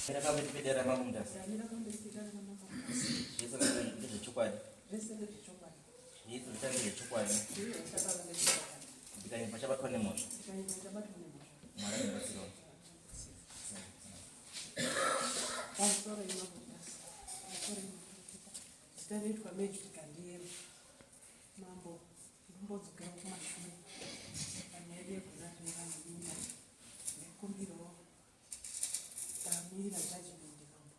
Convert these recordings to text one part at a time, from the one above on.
Pedera mamunda. Yesu ngeze chokwadi. Yesu ngeze chokwadi. Ndikanye pacha batwa nemoto. Mara ndasiro. Pastora inabudas. Sitaletwa meji tikandiyero. Mambo zikira kumashumi. Anele kunatira nyumba. Nekumbiro. Tamira judgment kambo.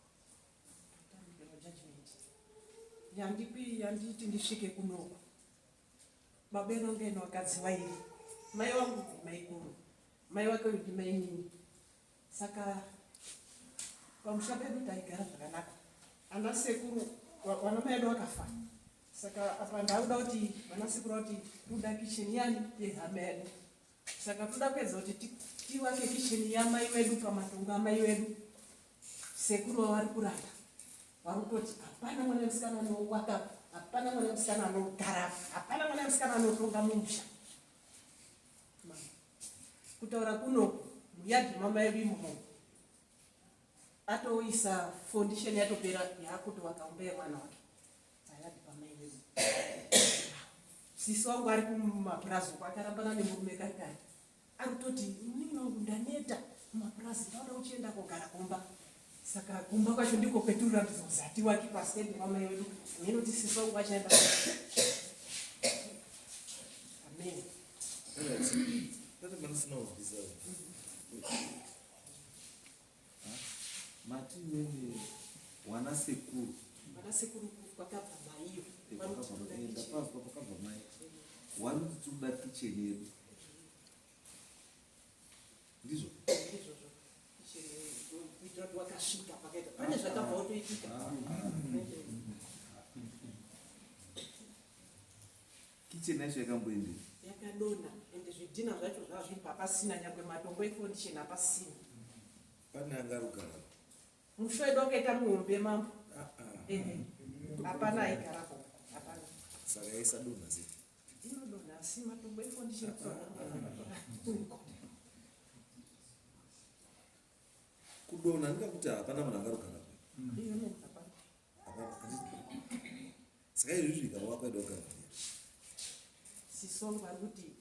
Tamira judgment. Yanditi ndishike kunoko. Babeno ngeno wakadzi vairi. Mai wangu maikuru. Mai wake ndi mainini. Saka pamushapedu taigara zvakanaka. Ana sekuru wana maedu wakafa. Saka apa ndauda kuti vana sekuru kuti ruda kicheni yani yehamedu. Saka toda kwedza kuti tiwake kicheni yamai wedu pamatongo amai wedu. Sekuru vari kuranda. Vari kutoti hapana mwana musikana anowaka, hapana mwana musikana anogara, hapana mwana musikana anotonga mumusha. Kutaura kuno muyadhi mama yedu imuhongo. Atoisa foundation yatopera yakuti wakaombea mwana wake. Ayadi pamene. Sisi wangu ari kumaprazo kwakarambana nemurume kakari. Arutoti ninongu ndaneta mumaprazo ndauda uchienda kogara kumba. Saka kumba kwacho ndiko kwetura mzozati waki pasende mama yedu. Ninoti sisi wangu achaenda. Amen. That man is no deserve. Mati nini wanasekuru kwakabva maiyo kwakabva mai wanotsuda kicheni yedu ndizvo kuitira kuti wakasvika pakaita pane zvakabva utoitika kicheni yacho yakamboendei yakadonha ende zvidhina zvacho zvazviri papasina nyangwe matombo efoundation apasina pane angarugara musho wedu wakaita muhombe mambo hapana aigarapo hapana saka yaisadonha ziti inodonha asi matombo efoundation kudonha ndikakuti hapana munhu angarugara saka izvi zvikava wakwaida kugara sisongo vari kuti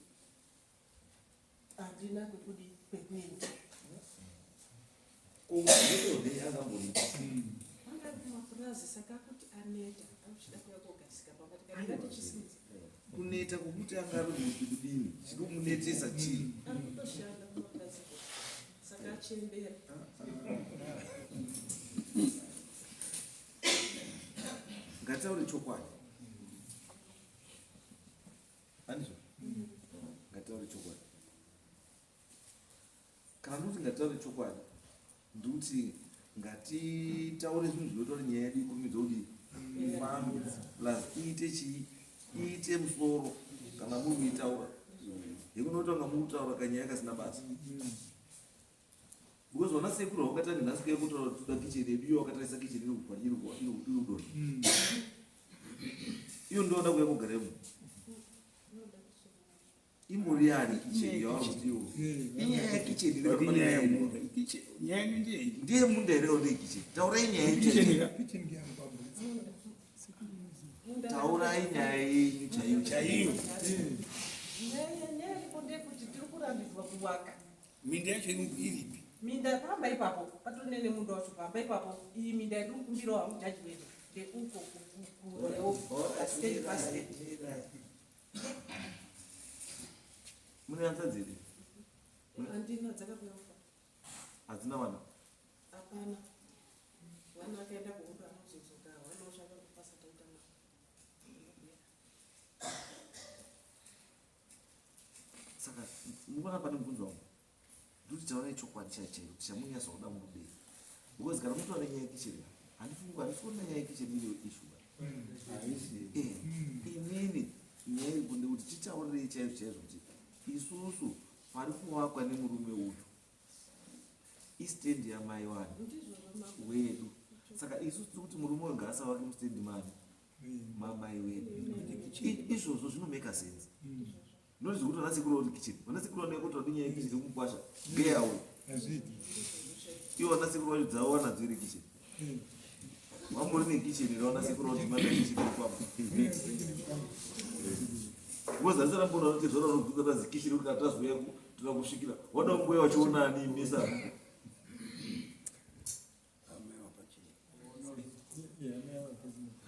handina kwekudi kwekuenda koudone angamboita angapimapurazi saka kuti aneta auchida kuya kogarisika pamba tikaiatichisinza kuneta kwokuti angarikudini chiri kumunetesa chii ari kutoshanda kumapurazi saka achembera ngataure chokwadi andizvo ngataure chokwadi kana ndokuti ngataure chokwadi ndokuti ngatitaure zvinhu zvinotaura nyaya yedu ikurumidza kuti plus iite chii iite musoro kana muri kuitaura yekunotanga mukutaura kanyaya kasina basa because vana sekuru vakatanga nhasi kuya kutaura kuti toda kicheni yedu iyo wakatarisa kicheni irudoni iyo ndoda kuya kugaremo imbori yani kicheni yavarutiwo inyaya yakicheni ndiye munda here ode kicheni taurai nyaya yenyu taurai nyaya yenyu chaiyo nyaya iripo ndekuti tiri kurambidzwa kuwaka minda yacho iripi minda pamba ipapo patonene munda wacho pamba ipapo iyi minda yedu kumbiro hamujaji wedu ndeuko kureopasted mune hanza dziri handina dzakabuyafa hadzina vana hapana vana vakaenda kuhudu anozozoka vanoshaka kupasatautama saka mukona pane mubvunzo wangu ndokuti taurai chokwadi chaichaio kuti chamunyatsokuda muruberi because kana mutoona nyaya yekicheni handifuna nyaya yekicheni iriyo ishuba inini nyaya irikunde kuti titaurirei chaizvo chaizvo kuti isusu pari kuvakwa nemurume uyu istendi yamai wani wedu saka isusu tiri kuti murume uyu ngaasavake mustendi mani mamai wedu izvozvo zvinomeka sense noti zvekuti vanasekuru uri kicheni vanasekuru vanekuti vadinyaya yekicheni kumukwasha ngeyawe iwana sekuru wacho dzawana dziri kicheni wambori nekicheni raona sekuru wacho mana kicheni kwapa wozasara mbona kuti zvora unobvunza tazi kicheni kuti atazouya tira kusvikira wada mbuya wachiona ani misa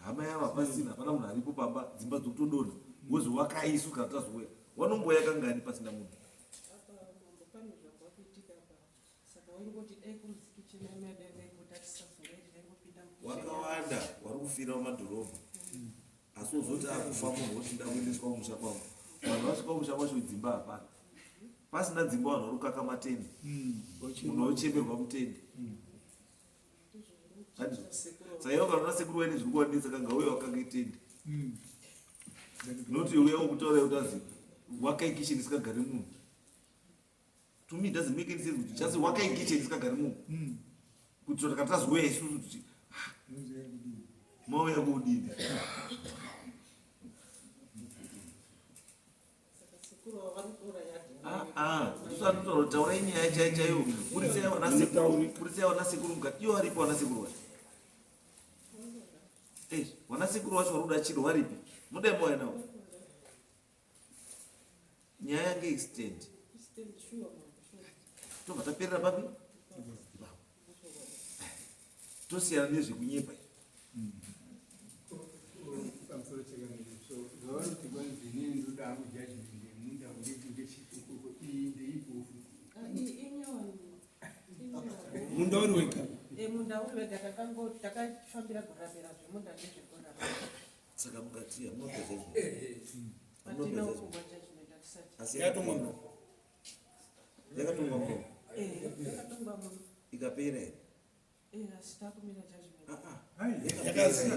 hama yava pasina hapana munhu aripo pamba dzimba dzokutodonha wozi wakaisu kana tazouya wanomboya kangani pasina munhu wakawanda wari kufira mumadhorobha asi wozoti akufa munhu wotida kuendeswa kumusha kwavo vanhu vasvika kumusha kwacho dzimba hapana pasina dzimba vanhu vari kukaka matende munhu wochemerwa mutende saka ukaona sekuru waine zviri kuwanisa kanga uye wakanga itende noti uya ukutaura kuti azi wakaikicheni isikagari munhu to me doesn't make any sense kuti just wakaikicheni isikagari munhu kuti kana tazoya isusu kuti mauya kuudini ndosanotaura kuti taurai nyaya chaiyo kurisai wana sekuru mukati iyo varipo wana sekuru wacho wana sekuru wacho vari kuda chiro varipi mudai mauya navo nyaya yange extend tobva taperera papi tosiyana nezvekunyepa munda uri wega munda uri wega takafambira kurapira zvemunda nezvekora saka mukati yatomwa yakatongwa munhu yakatongwa munhu ikapera asi takumira judgment yakazi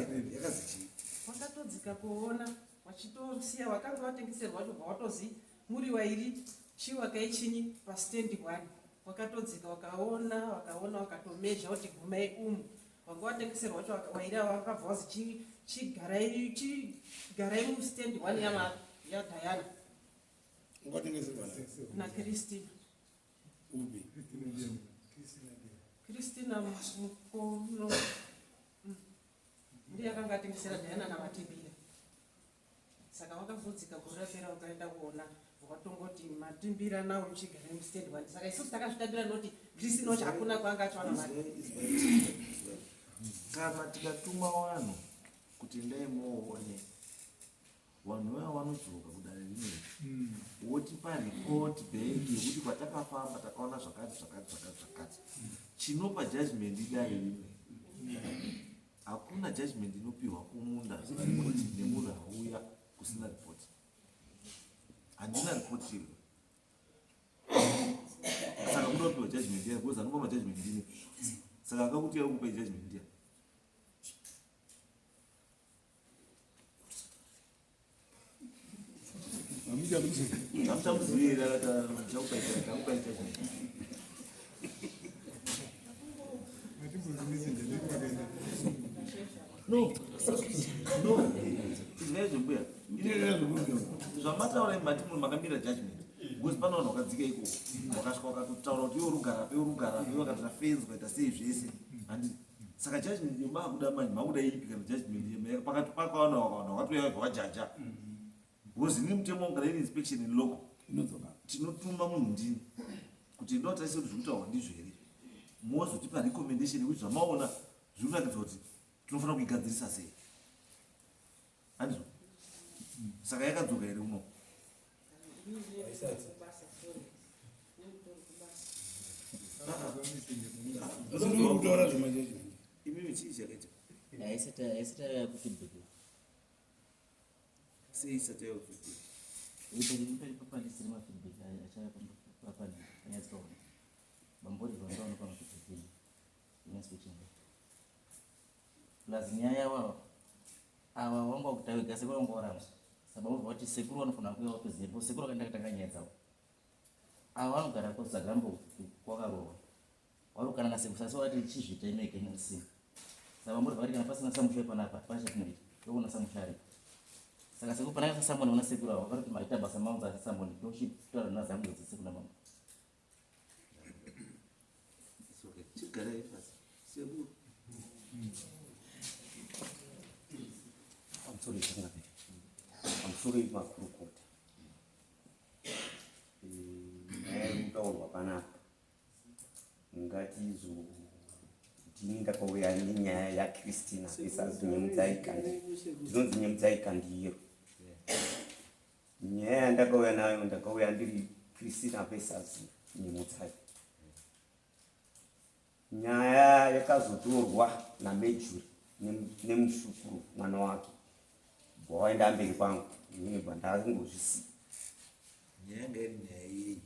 chii wakatodzika kuona wachitosiya wakanga watengeserwa chobva watozi muri wairi chiwakai chinyi pastendi 1 wakatodzika wakaona wakatomezha kuti gumai umu wanga watengeserwa wacho wairi wakabva wazi chigarai mustendi 1 yaDiana naKristina Kristina mukono ndiye akanga atengesera Diana namatimbira saka wakazodzika kurapera wakaenda kuona wakatongoti matimbira nawo muchigara mustendi 1 saka isusu takazvitabira noti Kristina wacho hakuna kwanga achiwana mari kana tikatuma vanhu kuti ndai moone vanhu vaya vanodzoka kudare rimwe wotipa ripoti bheki yekuti patakafamba takaona zvakati chinopa judgment idai rimwe hakuna judgment inopiwa kumunda ripoti nemunhu auya kusina ripoti handina ripoti iro saka munopiwa judgment iya because anopa majudgment ndine saka akakutia kupa judgment iya tamuchamuzivirira takupaita no izvaizvombuya zvamataura mati munhu makamira judgment because pane vanhu vakadzika ikoko vakasvika vakatotaura kuti yorugarape vakati rafenzi ukaita sei zvese handii saka judgment yemakuda manje makuda ipi kana judgment pakati pakawana vakawana vakatoya vajaja because ini mutemo ungaraini inspection in local tinotuma munhu ndini kuti ndotarise kuti zvekutaurwa ndizvo here mozotipa recommendation yekuti zvamaona zviri kunakidza kuti tinofanira kuigadzirisa sei handizvo saka yakadzoka here uno kutaura zvemajeji imimi chii chakaita aisata kufeedback sei isati yaufeedback papandisiri mafeedback achapapani anyatsaona bambori vandaona pamafeedback ineswechinga plus nyaya ava wanga wakutawika sekuru wanga waramba sababva kuti sekuru vanofanira kuya watoziva sekuru akaenda katanga nyaya dzavo ava vanogara kozagambo kwakarohwa warukana nasekusasi wati chizvita imekensi saka vambori vari kana pasina samusha panapa pachatonoita yokuna samusha aripo saka sekuru panaka samoni una sekuru avo vakaroti maita basa maunza asi samoni tochitaura nazangu dzesekuru namama garai pasi sekuru pamusoro makurukota kutaurwa panapa ndini ndakauya nenyaya yaKristina Pesazi ndinonzi Nyemudzaikandiro. Nyaya yandakauya nayo ndakauya ndiri Kristina Pesazi Nyemudzai. Nyaya yakazotorwa naMejuri nemushukuru mwana wake waenda mberi kwangu inibva ndangozvisiya. nyaya ngairi nyaya iyi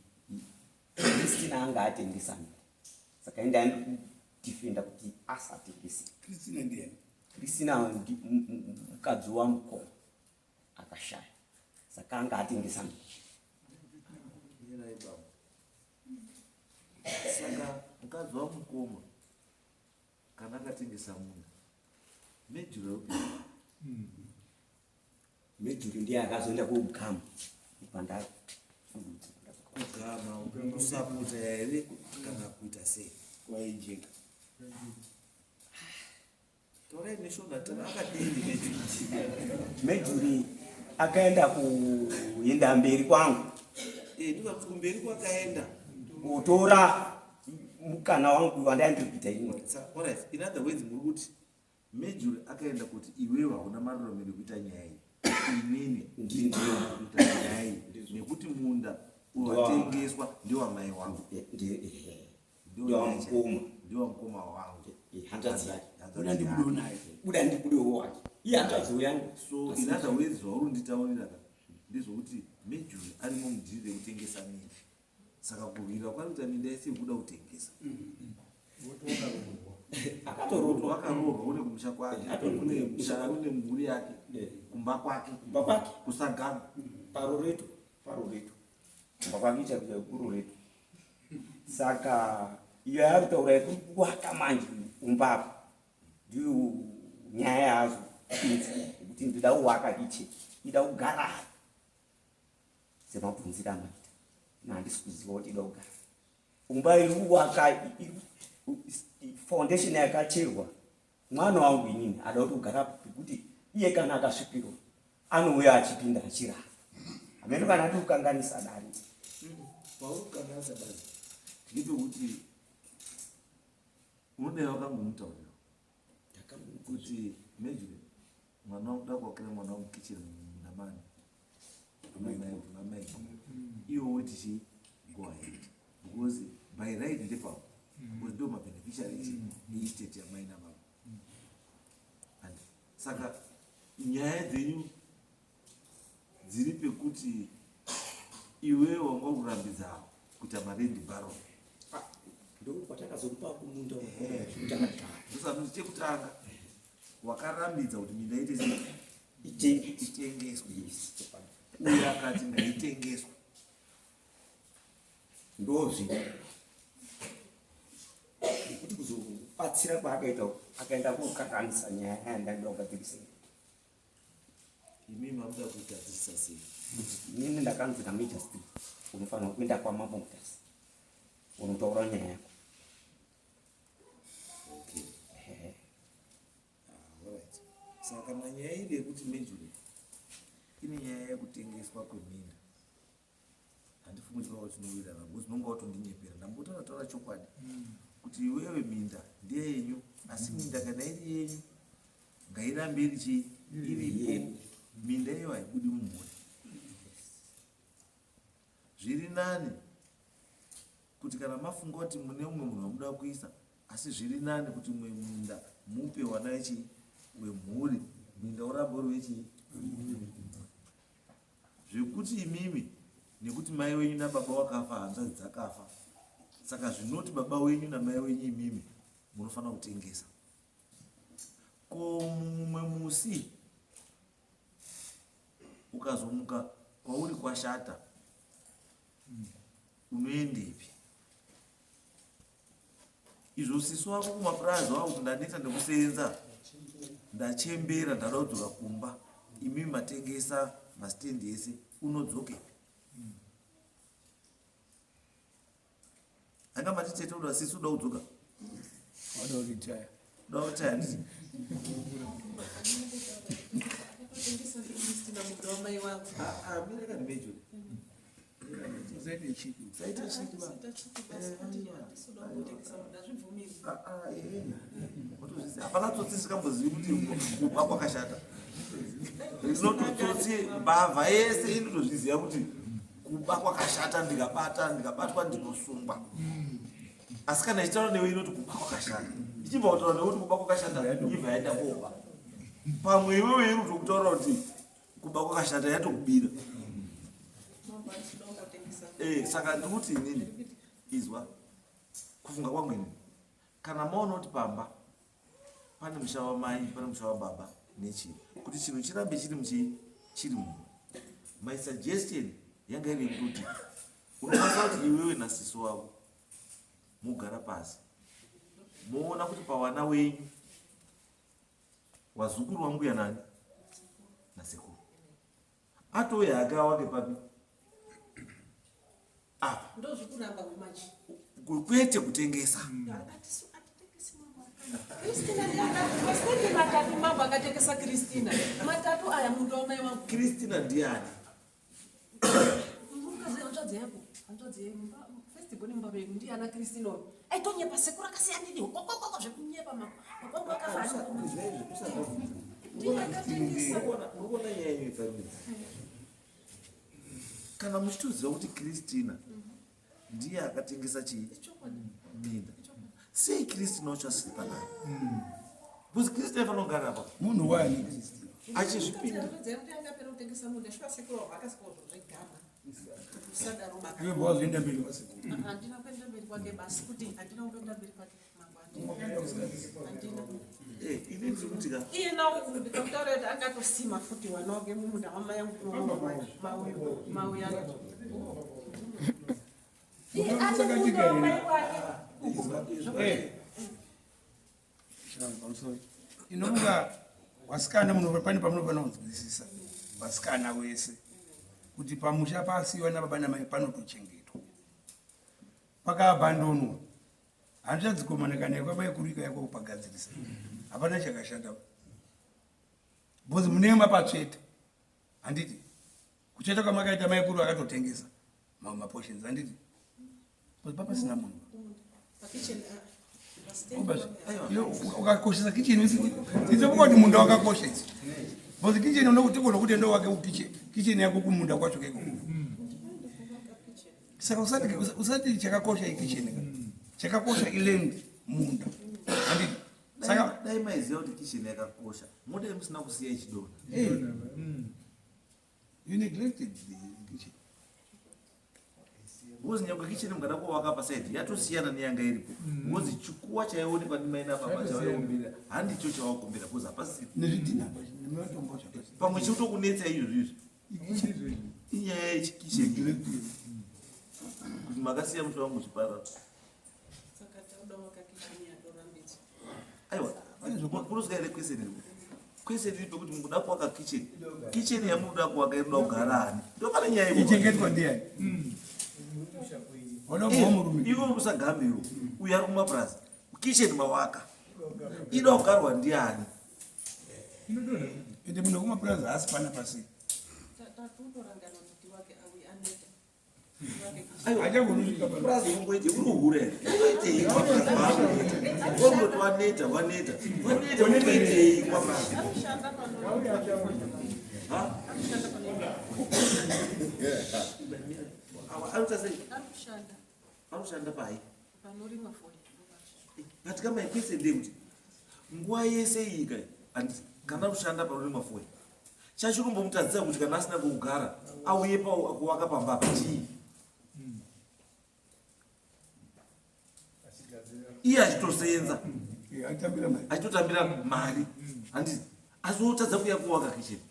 Kristina anga atengesa miri saka enda ndifenda kuti asatengese. Kristina ndiani? Kristina mukadzi wamukoma akashaya saka anga atengesa miri. yerai baba saka mukadzi wamukoma kana akatengesa munda Mejuri upi Mejuri ndiye akazoenda kuugama pandari kugama usaputa here kana kuita sei Waijeka. taurai neshona tana akadini Mejuri akaenda kuenda mberi kwangu ndikakuti kumberi kwakaenda kutora mukana wangu wandaendiri kuita imwe. Alright, in other words muri kuti Mejuri akaenda kuti iwewe hauna marurumiro kuita nyaya iyi inini ndinokuita nyaya iyi nekuti munda watengeswa ndewamai wangu ndewamukoma wangu hanzvadzi yake Buda ndibudo naye. buda ndibudewo wake iye hanzvadzi yangu. so in other words zvaurunditaurira ndezvokuti Mejuri arimo mudhiri rekutengesa minda saka kurwira kwakuita minda yese kuda kutengesa akatorotwa wakaroorwa une kumusha kwake une mhuri yake kumba kwake kusagama paroreto kumba kwake chakuita kuroreto. Saka iyo yarutaura kuwaka manje umbapo ndiyo nyaya yazo kuti ndida kuwaka iche ida kugara semabvunziro amaita nandisi kuziva kuti ida kugara umba iri kuwaka foundation yakacherwa. Mwana wangu inini ada kuti kugarapo pekuti iye kana akasvipirwa anouya achipinda achirara hameno kana ati kukanganisa dare paurukanganisa basi ndipekuti unodai wakangomutaurira kuti Mejuri mwana wangu da kuwakira mwana wangu kicheni namani namai iwo tichi go ahead because by right ndepao because ndo mabeneficiary estate yamai nababa and saka nyaya dzenyu dziri pekuti iwe wanga kurambidza kuita marendi baron ndokwatakazokupa kumunda usanoti chekutanga wakarambidza kuti minda itengeswe uye akati ngaitengeswe ndozvino kuti kuzobatsira kwaakaita akaenda kokakanisa nyaya yandanga kugadzirisa imi mamuda kuitadzisa sei inini ndakanzi naMajor Steve unofanira kuenda kwamamotasi unotaura nyaya yako. Alright. Saka manyaya iri yekuti Mejuri ine nyaya yekutengeswa kweminda handifungi kuti tinowirirana because nonga watondinyeperera ndambotaura chokwadi kuti iwewe minda ndeyenyu asi minda kana iri yenyu ngairambe iri iripo minda iyo haibudi mumhuri. Zviri nani kuti kana mafunga kuti mune umwe munhu wamuda kuisa asi zviri nani kuti mwe munda mupe wana wemhuri minda urambe uri wechi zvekuti imimi nekuti mai wenyu nababa wakafa hanzvadzi dzakafa saka zvinoti baba wenyu namai wenyu imimi munofanira kutengesa. Ko mumwe musi ukazomuka kwauri kwashata unoendepi? Izvo siso wako kumapurazi wavo kuti ndaneta nekusenza ndachembera ndada kudzoka kumba imimi matengesa masitendi ese unodzoke anga matitete kuti sisi uda kudzoka Wadoritaya. Daughter handisi. Akatengesa Kristina muda wamai wangu. Mimi ndakanimejo. Zaidi chiki. Saita chiki ba. Hapana tsotsi kambozivi kuti kuba kwakashata. Inototsotsi mbavha yese inotozviziva kuti kuba kwakashata, ndikabatwa ndinosungwa. Asi kana ichitaura newe inoti kuba kwakashata. Ichibva kutaura newe kuti kuba kwakashata ibva yaenda koba. Pamwe iwewe iri kutaura kuti kuba kwakashata yatokubira. Saka ndikuti inini izwa kufunga kwangu ini kana maona kuti pamba pane musha wamai pane musha wababa nechii kuti chinhu chirambe chiri munhu. My suggestion yanga iri kuti unokwanisa kuti iwewe nasiso wako mugara pasi moona kuti pawana wenyu wazukuru wangu yanani nasekuru atouya akawake papi Ndozvikuramba kumachi. kwete kutengesa. Kristina ndiye matatu mambo akatengesa Kristina. Matatu aya muda wamai wangu. Kristina ndiani? Mukazi anzvadzi yako. Anzvadzi yako. First born mbaba yeku ndiye ana Kristina. Aitonyepa sekura kasiyana nini? Kokoko zvekunyepa mapango akafana. Ndiye akatengesa. Unoona nyaya yefamily. Kana muchitoziva kuti Kristina ndiye akatengesa chii minda, sei Kristina wacho asiri panapa? Because Kristina ifanogara apa Munhu wani Kristina. achizvipinda. Iwe bwazoenda mberi kwasekuru. Handina kuenda mberi kwake basi kuti handina kuenda mberi kwake mangwani. Ini ndiri kutika Iye nawo ndikamutaura kuti angatosima futi wana wake mumunda wamai yangu mauya. Iye ane wamai wake. Inokunga wasikana munhu pane pamunofana kunzwisisa wasikana wese kuti pamusha pasiwa nababa namai panotochengetwa pakaabhandonwa handichadzikomana naye kwamai kurika yako kupagadzirisa hapana chakashanda bhozi munema patsveta handiti kucheta kwamakaita mai kuru akatotengesa mamwe maposhens handiti bhozi papasina munhu ukakoshesa kicheni izokuva kuti munda wakakosha idzi bhozi kicheni unokutikona kuti endo wake kicheni yako kumunda kwacho keko saka usati chakakosha ikicheni chakakosha ilendi munda handiti saka dai maiziva kuti kicheni yakakosha modai musina kusiya ichidona. You neglected the kitchen. Wozi nyangwe kicheni mukada kuvaka pasaidi yatosiyana neyanga iripo. Wozi chikuwa chaionekwa ndimai nababa chavakumbira handicho chavakumbira kuzi hapasi Nezvidhina pamwe chikutokunetsa izvozvo inyaya yechikicheni kuti makasiya muti wangu chiparara. Saka tauda wakakicheni yatorambidza. Aiwa kurusika ire kweseni iri pekuti mukuda kuvaka kicheni yamunoda kuvaka inoda kugara ani ndopane nyaya ichengetwa ndiani iwe usagambiwo uyu ari kumapurasi kicheni mawaka inoda kugarwa ndiani ende munhu wekumapurazi haasi pana pasi Tatutorangana kuti wake awi aneta. hachagonosvika purazi ungoite uri uhura here unoitei kwamapurasi waneta unoitei kwamapurasi Anoshanda pano. anoshanda pai Panorimwa foi. katika maikwese ndekuti nguva yese iyika kana kushanda panorimwa foi chachirumbomutatidza kuti kana asina kugara auye kuvaka pamba pachii iye achitosenza achitotambira mari handiti asi otadza kuya kuvaka kicheni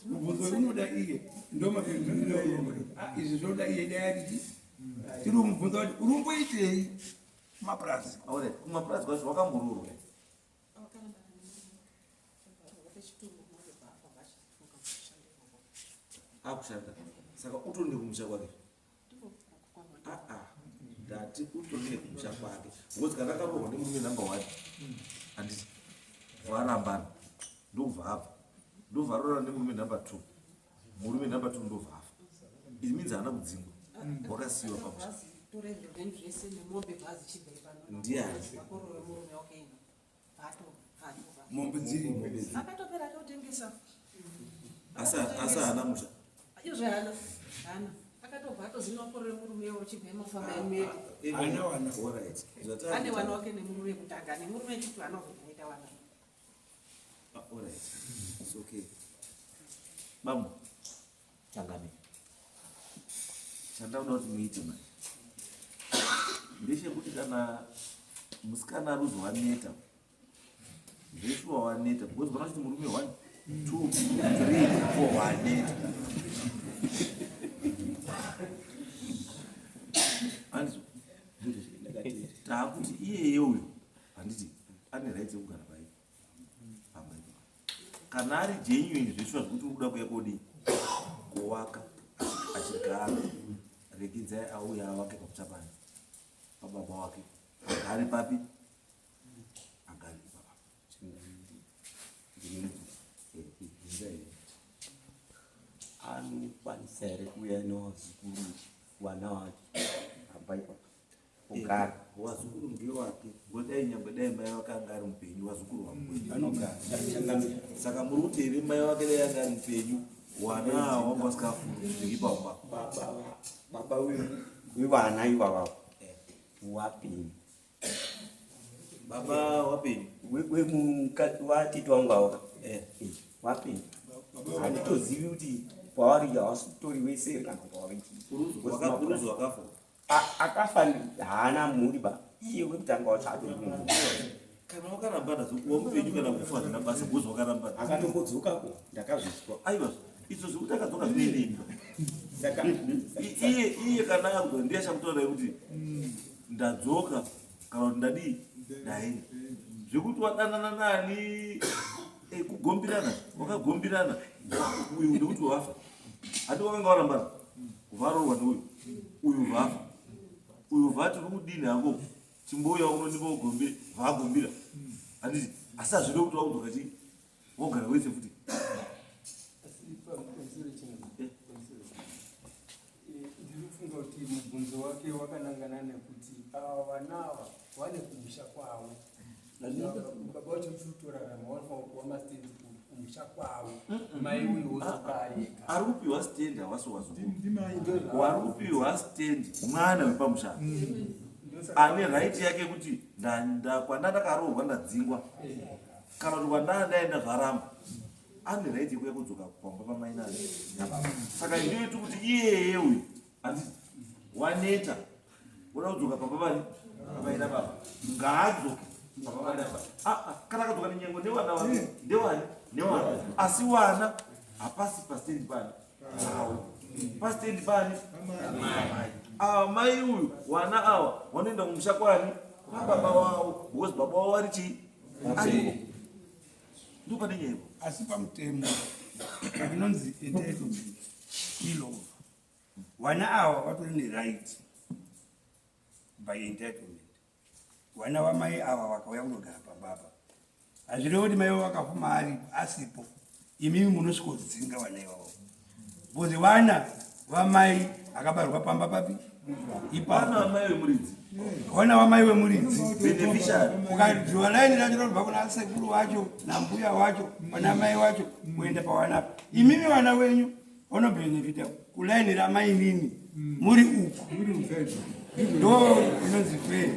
mubvunzo unoda iye izvi zvoda iye dayariti tiri kumubvunza kuti urumboitei kumapurazi aure kumapurazi kwacho wakambororwa akushanda saka utondi kumusha kwake ngatiutorine kumusha kwake because kana akarohwa nemurume number 1 handiti varambana ndobva ndovarora nemurume number 2 murume number 2 ndobva afa it means haana kudzingwa wakasiyiwa pamusha ndiani mombe dziri akatopera atotengesa asa haana musha izve hana akatobva atoziva korore murume uchibva mafamba emwedi ana wana alright ane wana wake nemurume kutanga nemurume chiti anozoita wana alright it's okay bamu Changami. chandauda kuti muite mani ndechekuti kana musikana ruzi waneta zveshuwa waneta because vana kuti murume 1 2 3 4 waneta andizvo taakuti iyeye uyu handiti ane right yekugara pai pamba kana ari genuine zveshuwa zvekuti urikuda kuya kodii kowaka achigara rekidzai auya awake pakuchapani pababa wake agari papi agari papa anokwanisa here kuuya newazukuru wana wake abaipa ugara wazukuru ngewake godai nyangwe dai mai wake anga ari mupenyu wazukuru wamwe anogara saka muri kuti here mai wake dai anga ari mupenyu wana wanga usikafundi zvikipamba baba wevana ivava wapenyu baba wapenyu wemukati watiti wangu ava wapenyu handitozivi kuti pavari havasi kutori wese kana uruzi wakafa akafa haana mhuri ba iye wekutanga wacho atori kana wakarambana zokuva mupenyu kana kufa hazina basa gozi wakarambana akatombodzokako ndakazvizwa aiwa izvo zvekuti akadzoka zvinenini iye kana agwa ndiye achamutaura kuti ndadzoka kana kuti ndadii dai zvekuti wadanana nani kugombirana wakagombirana uyu ndekuti wafa hati wakanga warambana kuvarorwa neuyu uyu vafa uyu vati uri kudini hango chimbouya unonipa ugombire vaagombira handiti asi hazvide kuti wakudzoka chii wogara wese futi ndirifunga kuti mubvunzo wake wakanangana nekuti ava vanava vane kumusha kwavo baba vacho muchiutorarama vanofanira kuwa mastendi kumusha kwavo mai uyu wozokareka ari kupiwa stendi havasi wazukuru wari kupiwa stendi mwana wepamushana ane raiti yake kuti kwanda ndakarohwa ndadzingwa kana kuti kwanda ndaenda zvaramba ane raiti yekuya kudzoka pamba pamainani saka ndioiti kuti iyeye uyu handiti waneta uda kudzoka pamba vari pamaina baba ngaadzoke kana akadzoka nenyango newana wake ndewani newana asi wana hapasi pastendi pani pastendi pani ava mai uyu wana ava wanoenda kumusha kwani kwababa wavo because baba wavo vari chii ariko ndopane nyaya ipo asi pamutemo inonzi entitlement ilova wana ava vatori neright by entitlement wana vamai ava vakauya kunogara pambapa hazvireva kuti mai vakafuma ari asipo imimi munosvikodzinga vana ivavo bcause vana vamai akabarwa pamba papi ipana mai wemuridzi wana vamai wemuridzi beneficiary ukadhiwa laini racho robva kuna sekuru wacho nambuya wacho wana mai wacho kuenda pawanapa imimi vana wenyu vanobhenefita kulaini ramai nini muri uko ndo inonzi fei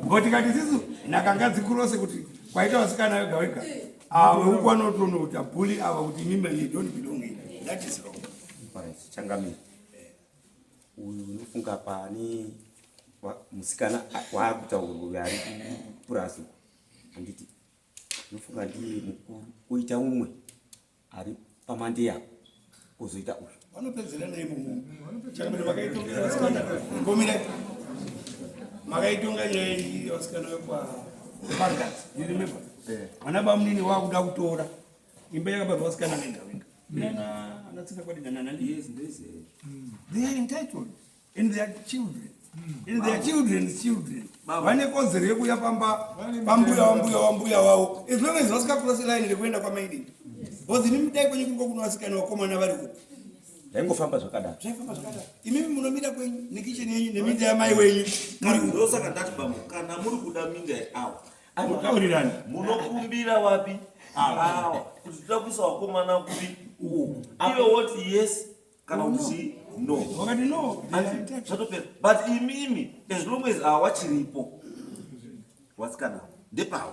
but kati sisu nhakanga dzikurose kuti kwaita vasikana wega wega ava uko vanotoona kuti abhuli ava kuti imimi you don't belong here that is wrong changamira uyu unofunga pane musikana waakutaurwa ari kupurazi handiti unofunga ndiye mukuru oita mumwe ari pamandeya kuzoita uyu vanopedzera naimumu changamira makaitonga makaitonga nyaya vasikana vekwapargas irimeba vana bamunini waakuda kutora imba yakabarwa vasikana venga venga anatsinga kwadi nananandi yes they are entitled and they are children And their children. Vane kodzero yekuya pambuya wambuya wavo. As long as vasikakura line rekuenda kwamaidi. Because inimi dai kwenye kungo kuna vasikana wakomana vari uko. Zvaingofamba zvakadaro. Zvaifamba zvakadaro. Imimi munomira kwenyu nekicheni yenyu neminda yamai wenyu. Ndosaka ndati bambo kana muri kuda minda awa. Anotaurirani. Munokumbira wapi? Awa. Kuti toda kuisa wakomana kuri uko. Iwe woti yes kana kuti no. Wakati no. Zvatopera. But imimi as long as awachiripo wasikana ndepawo.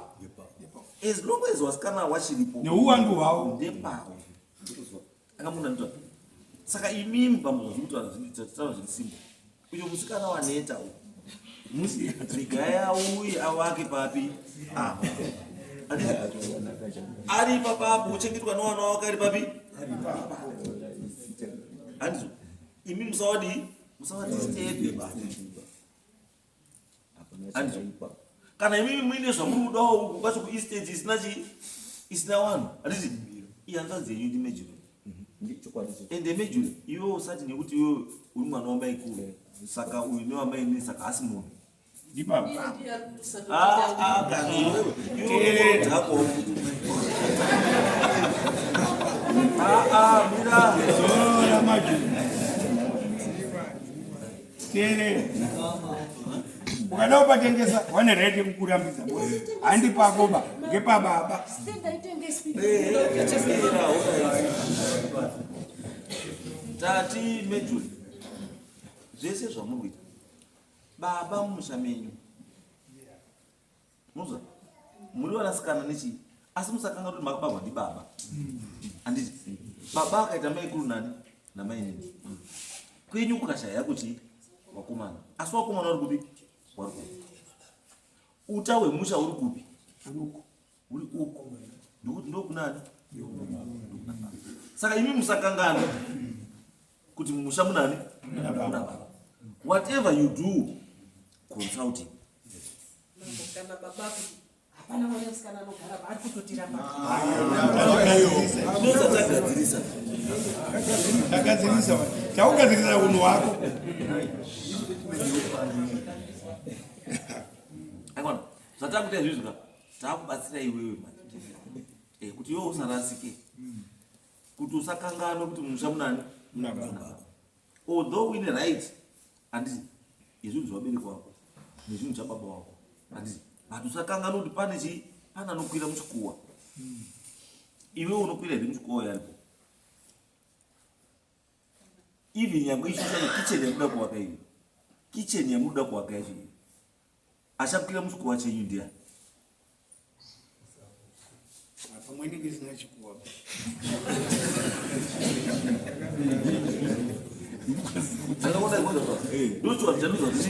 As long as wasikana wachiripo Neuwandu hwavo ndepawo. Akamuna ndo. Saka imimi bambo zvinotaura zvirisimba. Uyo musikana waneta uyu. Zigaya uye awake papi? Ari papapo uchengetwa nowana wake ari papi? Andizo. Imi musawadi step basi. Andizo. Kana imi mwine zvamuri kudawo uku kwacho ku estate isina wanhu. Andizi. Iyanzadze yindi major. Ende major iwe usati nekuti iwe uri mwana wamai kuru. Saka uyu ne wamai ni saka asi munhu. Dipapa. Kana iwe hapo. Mira. Zora maji. Tere. Ukada upatengesa wane redi kukurambidza. Handi pakoba ngepababa. Tati major. Zvese zvamuri kuita. Baba mumusha menyu. Muzwa. Muri vanasikana nechi. Asi musakanga kuti makabarwa ndibaba. Anditi. Baba akaita mai kuru nani namai nini. Kwenyu kukashaya kuti wakomana. Asi wakomana uri kupi? Wari kupi. Uta hwemusha uri kupi? Uri uko. Ndokuti ndokunani? Saka imi musakangana kuti mumusha munani? Munababa. Whatever you do, consulting. Kana babaku hapana wale msikana anogara ari kutotira Ndosatagadzirisa. Ndagadzirisa. Chaugadzirisa unhu wako. Aigona. Zvatakuita izvi zvika. Takubatsira iwewe manje. Kuti iwe usarasike. Kuti usakangana kuti musha munani? Munababa. Although we right anditi izvi zvabereko wako nezvinhu zvababa wako anditi hatusakangana kuti pane anokwira muchikuwa iwe unokwira here muchikuwa yaripo even nyangwe ishosha kicheni yamuda kuwaka iyo kicheni yamuda kuwaka yacho iyo achakwira muchikuwa chenyu ndiani Pamweni ndisina chikuwa. Ndakona ngoda kwa. Ndocho ndanoza kuti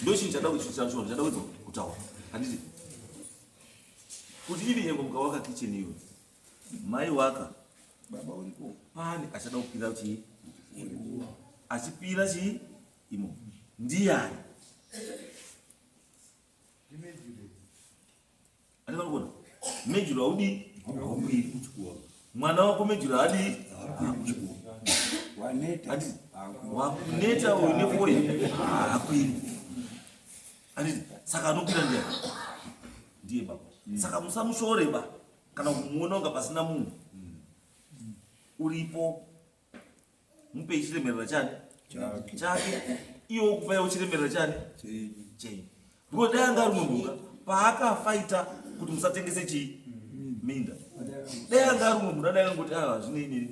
ndochi chada kutaura. Handiti. Kuti ivi yengo mukawaka kitchen iyo. Mai waka baba uripo. Pani achada kupira kuti achipira chi imo. Ndiani? Ani vanogona. Mejuru audi akwiri kuchikuwa. Mwana wako mejuru adi kuchikuwa. Waneta. Adi wakuneta unefoye akwiri. Adi saka anokwira ndiye baba. Saka musamushoreba kana kumuona unga pasina munhu. Uripo mupe chiremerera chake iyo kupa uchiremerera chane chenyu. Because dai anga rumbuka paakafaita kuti musatengese minda. Dai anga rumbuka dai ngoti zvine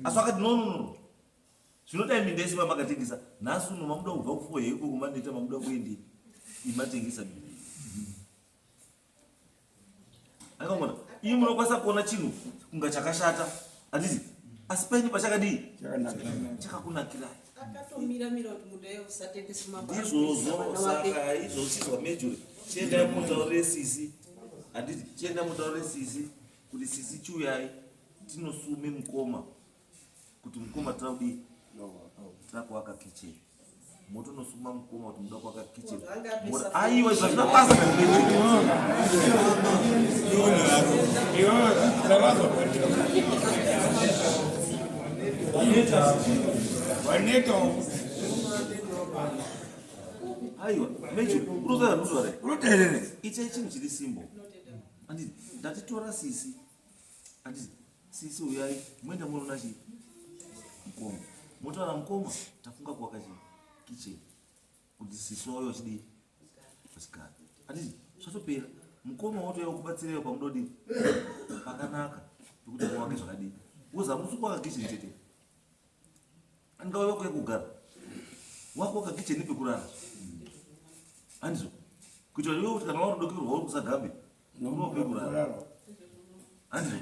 asi akati no. Zvinoda minda yese mamakatengesa. Nhasi uno mamuda kubva kufoye iko kumaneta mamuda kuendi imatengesa minda. Akamona, ii munokwanisa kuona chinhu kunga chakashata. Handiti, asi paini pachakadii? Chakakunakira. akatomira kuti munhu ayo usatengesa mabasa. Izvozvo saka izvozvo major. Chienda mutaurire sisi. Handiti, chienda mutaurire sisi kuti sisi chiuyai tinosume mukoma. Kuti mukoma taudi takuwaka kitchen. Moto nosuma mukoma kuti muda kuwaka kitchen. Aiwa izvo zvinopasa Waneta. aiwa mejo unoza muzvare unoteerere itai chinhu chiri simbo anditi ndatitora sisi anditi sisi uyai mwenda munoona chi mukoma motaura mukoma tafunga kuwaka chi kicheni kuti sisi wayo chidi chigara anditi zvatopera mukoma wotouya kubatsireyo pamudodi pakanaka pekuti muwake zvakadii uza musi kuwaka kicheni chete angauya kuya kugara wakuwaka kicheni pekurara andizvo kuitira iwe kuti kana warodokerwa uri kusagambe unopekurara andizvo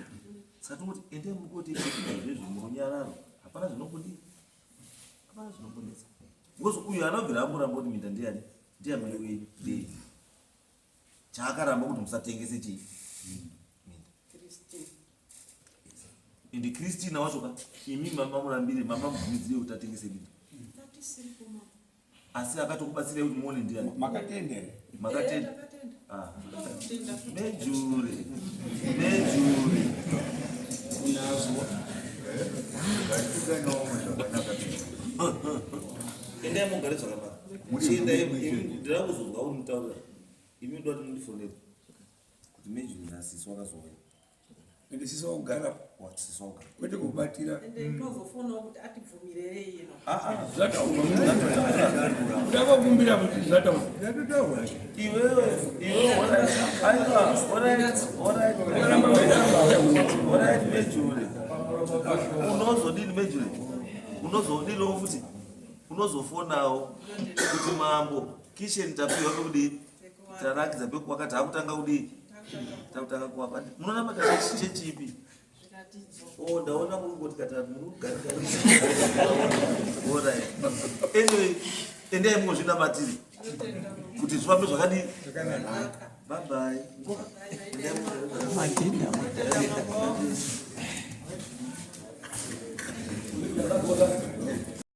saka tongoti endei mukoti izvezvo murunyararo hapana zvinokudii hapana zvinokudisa because uyu anobvira amboramba kuti minda ndiani ndiamai wenyu ndei chaakaramba kuti musatengese chii minda ende kristina wachoka imi mamamurambire mamamubvumidzire kuti atengese minda asi akatokubatsirei kuti muone ndiani makatendere makatenda mejure endai mugare zvakanaka chiendai ndira kuzonzwa uri mutaurira imi ndoati mundifonera kuti mejure nasisi wakazouya ende sisi wakugara wasisi wakugara kwete kubatira ndinozofonawo kuti atibvumirerei ino ndakakumbira kuti zvataura iwewe alright mejure unozodini mejure unozodiniwo futi unozofonawo kuti mambo kisheni tapiwa pekudii tarakidza pekuwaka taakutanga kudii takutanga kuwaka munoona makati chechipi ndaona murungoti kata anyway endai mungozvinamatiri kuti zvifambe zvakadii bye bye